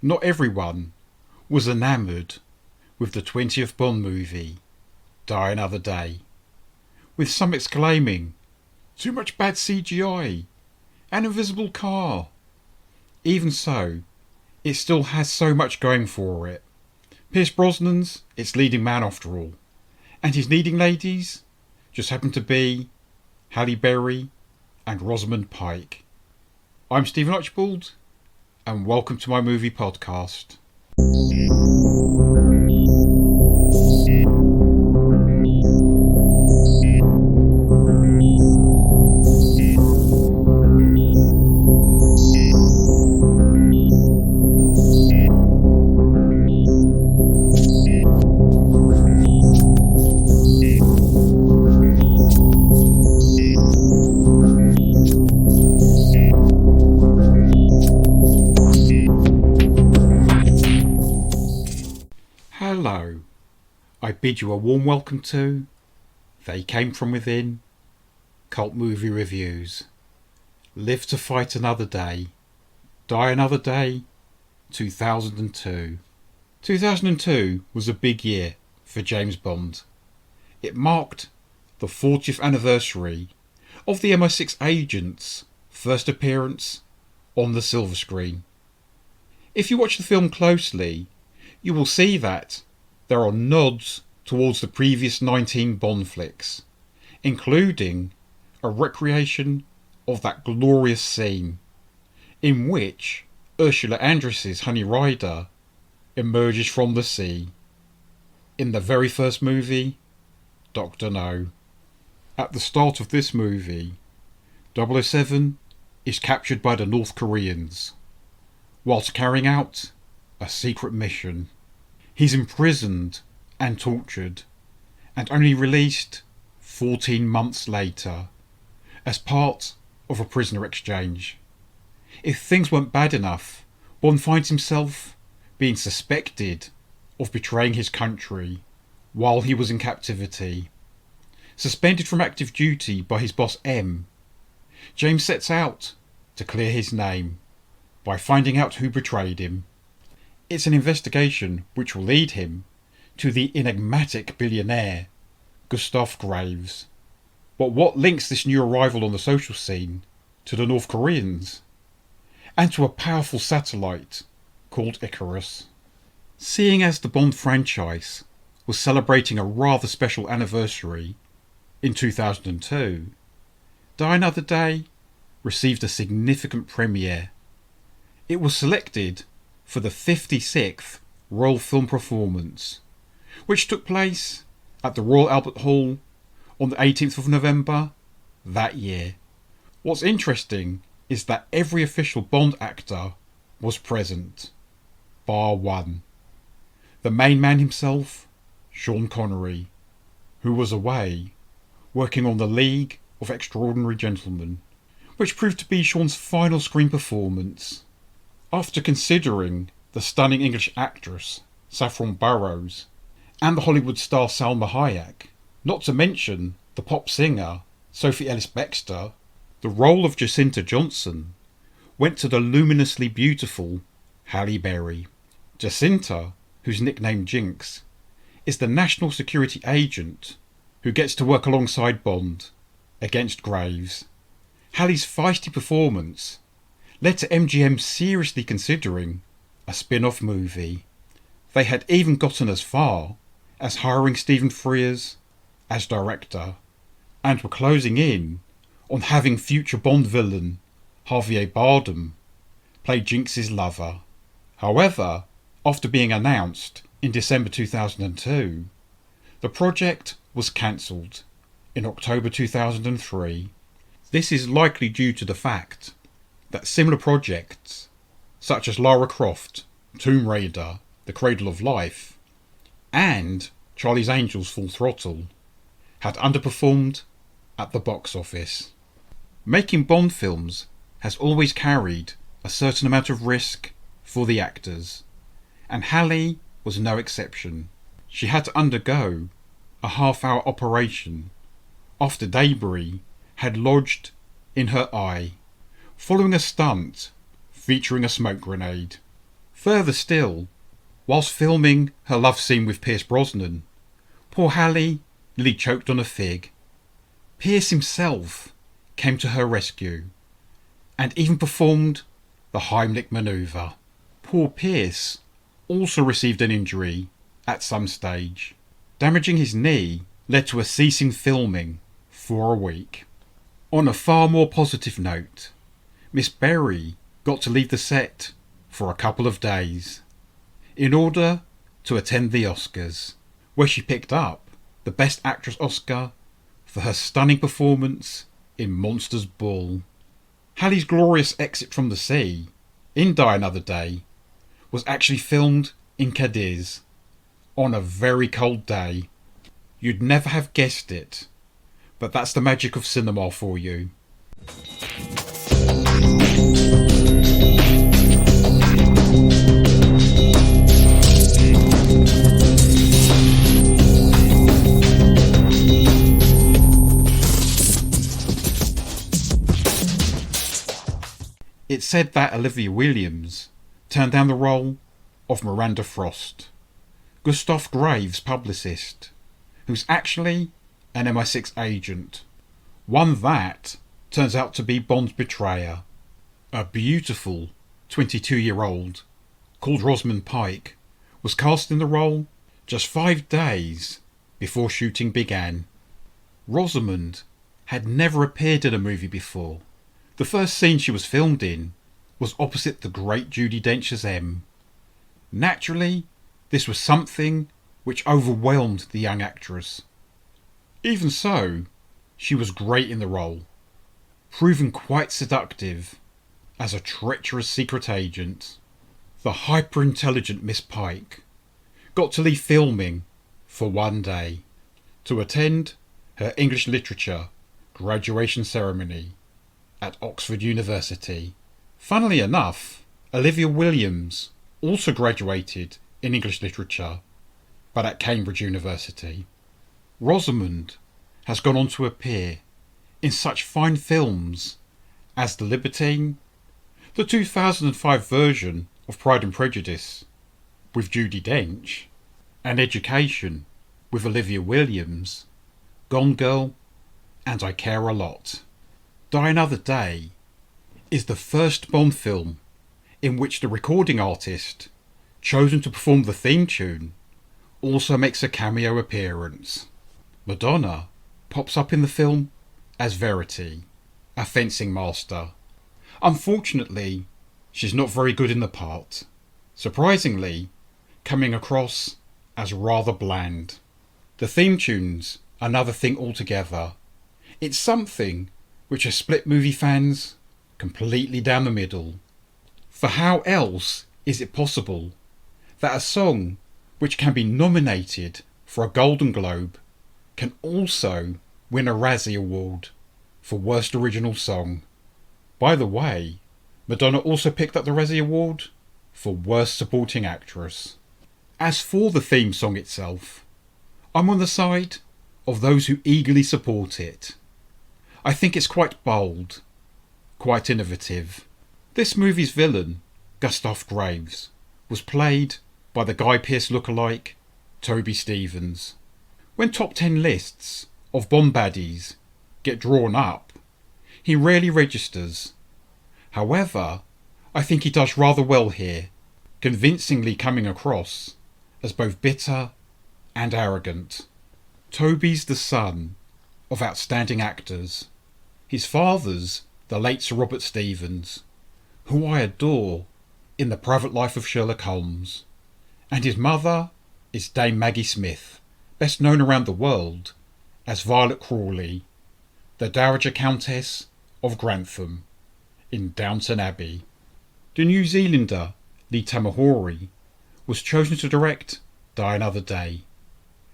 Not everyone was enamoured with the 20th Bond movie, Die Another Day, with some exclaiming, "Too much bad CGI, an invisible car." Even so, it still has so much going for it. Pierce Brosnan's its leading man after all, and his leading ladies just happen to be Halle Berry and Rosamund Pike. I'm Stephen Archibald, and welcome to my movie podcast. Hello, I bid you a warm welcome to They Came From Within, Cult Movie Reviews. Live to Fight Another Day, Die Another Day, 2002. 2002 was a big year for James Bond. It marked the 40th anniversary of the MI6 agent's first appearance on the silver screen. If you watch the film closely, you will see that there are nods towards the previous 19 Bond flicks, including a recreation of that glorious scene in which Ursula Andress's Honey Rider emerges from the sea in the very first movie, Dr. No. At the start of this movie, 007 is captured by the North Koreans whilst carrying out a secret mission. He's imprisoned and tortured and only released 14 months later as part of a prisoner exchange. If things weren't bad enough, Bond finds himself being suspected of betraying his country while he was in captivity. Suspended from active duty by his boss M, James sets out to clear his name by finding out who betrayed him. It's an investigation which will lead him to the enigmatic billionaire Gustav Graves. But what links this new arrival on the social scene to the North Koreans and to a powerful satellite called Icarus? Seeing as the Bond franchise was celebrating a rather special anniversary in 2002, Die Another Day received a significant premiere. It was selected for the 56th Royal Film Performance, which took place at the Royal Albert Hall on the 18th of November that year. What's interesting is that every official Bond actor was present, bar one. The main man himself, Sean Connery, who was away working on The League of Extraordinary Gentlemen, which proved to be Sean's final screen performance. After considering the stunning English actress Saffron Burrows and the Hollywood star Salma Hayek, not to mention the pop singer Sophie Ellis-Bextor, the role of Jacinta Johnson went to the luminously beautiful Halle Berry. Jacinta, who's nicknamed Jinx, is the national security agent who gets to work alongside Bond against Graves. Halle's feisty performance led to MGM seriously considering a spin-off movie. They had even gotten as far as hiring Stephen Frears as director, and were closing in on having future Bond villain Javier Bardem play Jinx's lover. However, after being announced in December 2002, the project was cancelled in October 2003. This is likely due to the fact that similar projects, such as Lara Croft, Tomb Raider, The Cradle of Life, and Charlie's Angels Full Throttle, had underperformed at the box office. Making Bond films has always carried a certain amount of risk for the actors, and Halle was no exception. She had to undergo a half-hour operation after debris had lodged in her eye, following a stunt featuring a smoke grenade. Further still, whilst filming her love scene with Pierce Brosnan, poor Hallie nearly choked on a fig. Pierce himself came to her rescue and even performed the Heimlich manoeuvre. Poor Pierce also received an injury at some stage. Damaging his knee led to a cease in filming for a week. On a far more positive note, Miss Berry got to leave the set for a couple of days in order to attend the Oscars, where she picked up the Best Actress Oscar for her stunning performance in Monsters Ball. Hallie's glorious exit from the sea in Die Another Day was actually filmed in Cadiz on a very cold day. You'd never have guessed it, but that's the magic of cinema for you. It's said that Olivia Williams turned down the role of Miranda Frost, Gustav Graves' publicist, who's actually an MI6 agent. One that turns out to be Bond's betrayer, a beautiful 22-year-old called Rosamund Pike, was cast in the role just 5 days before shooting began. Rosamund had never appeared in a movie before. The first scene she was filmed in was opposite the great Judi Dench as M. Naturally, this was something which overwhelmed the young actress. Even so, she was great in the role, proving quite seductive as a treacherous secret agent. The hyper-intelligent Miss Pike got to leave filming for 1 day to attend her English literature graduation ceremony at Oxford University. Funnily enough, Olivia Williams also graduated in English literature, but at Cambridge University. Rosamund has gone on to appear in such fine films as The Libertine, the 2005 version of Pride and Prejudice with Judi Dench, and Education with Olivia Williams, Gone Girl, and I Care a Lot. Die Another Day is the first Bond film in which the recording artist chosen to perform the theme tune also makes a cameo appearance. Madonna pops up in the film as Verity, a fencing master. Unfortunately, she's not very good in the part, surprisingly coming across as rather bland. The theme tune's another thing altogether. It's something which has split movie fans completely down the middle. For how else is it possible that a song which can be nominated for a Golden Globe can also win a Razzie Award for Worst Original Song? By the way, Madonna also picked up the Razzie Award for Worst Supporting Actress. As for the theme song itself, I'm on the side of those who eagerly support it. I think it's quite bold, quite innovative. This movie's villain, Gustav Graves, was played by the Guy Pearce lookalike, Toby Stephens. When top 10 lists of Bond baddies get drawn up, he rarely registers. However, I think he does rather well here, convincingly coming across as both bitter and arrogant. Toby's the son of outstanding actors. His father's the late Sir Robert Stephens, who I adore in The Private Life of Sherlock Holmes, and his mother is Dame Maggie Smith, best known around the world as Violet Crawley, the Dowager Countess of Grantham in Downton Abbey. The New Zealander Lee Tamahori was chosen to direct Die Another Day.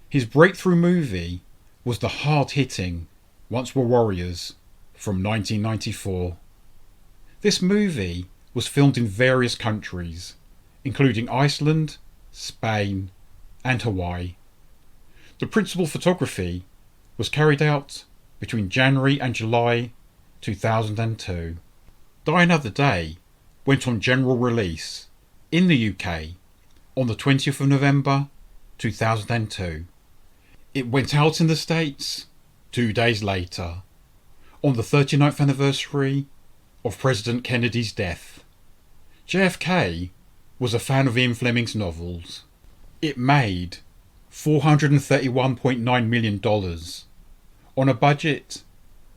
His breakthrough movie was the hard-hitting Once Were Warriors from 1994. This movie was filmed in various countries, including Iceland, Spain, and Hawaii. The principal photography was carried out between January and July 2002. Die Another Day went on general release in the UK on the 20th of November 2002. It went out in the States 2 days later, on the 39th anniversary of President Kennedy's death. JFK was a fan of Ian Fleming's novels. It made $431.9 million on a budget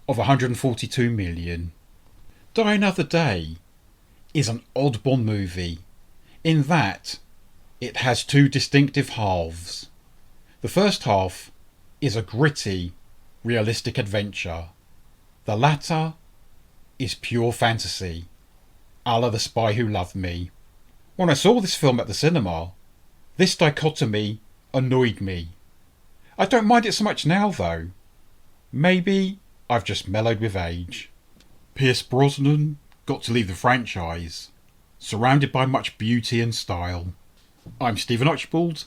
of $142 million. Die Another Day is an odd Bond movie in that it has two distinctive halves. The first half is a gritty, realistic adventure. The latter is pure fantasy, a la The Spy Who Loved Me. When I saw this film at the cinema, this dichotomy annoyed me. I don't mind it so much now though. Maybe I've just mellowed with age. Pierce Brosnan got to leave the franchise, surrounded by much beauty and style. I'm Stephen Archibald,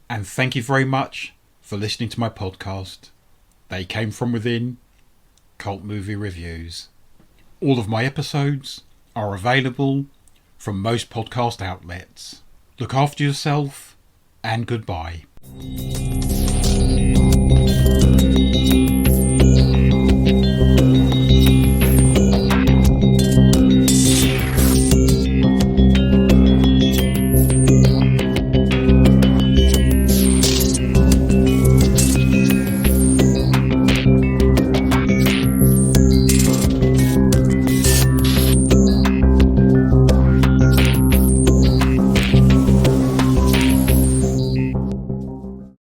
and thank you very much for listening to my podcast. They Came From Within, Cult Movie Reviews. All of my episodes are available from most podcast outlets. Look after yourself, and goodbye.